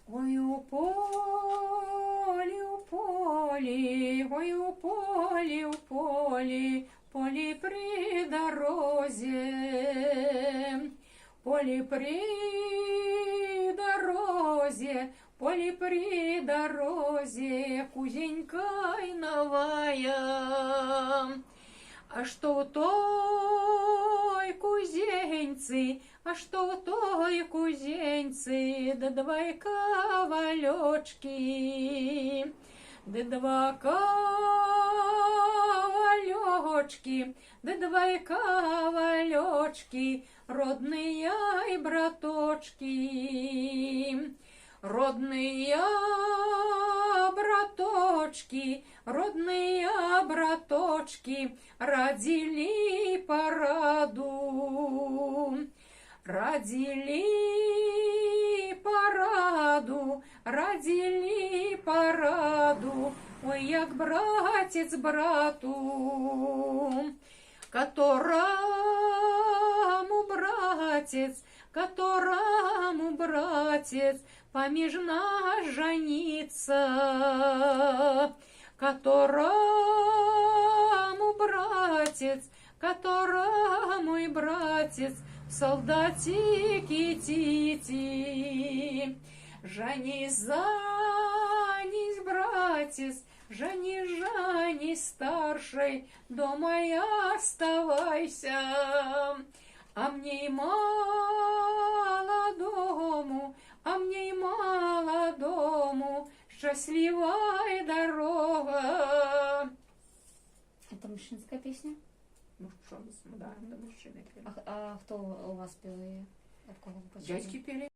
Ой, у полі, ой, у полі, полі при дорозі, полі при дорозі, полі при дорозі, кузенька иновая. А что у той кузенцы, а что у той кузенцы, да два ковалечки, да два ковалечки, да два ковалечки, родные и браточки, родные браточки, родные браточки, родили пораду, родили пораду, родили пораду, ой, як братец брату, которому братец помеж нас жениться, которому и братец в солдатики идти. Женись, занись, братец, женись, старший, дома и оставайся, а мне и молодому, счастливая дорога. Это мужчинская песня? Ну что, да, это мужчины пели. А кто у вас пел ее? Дядьки пели.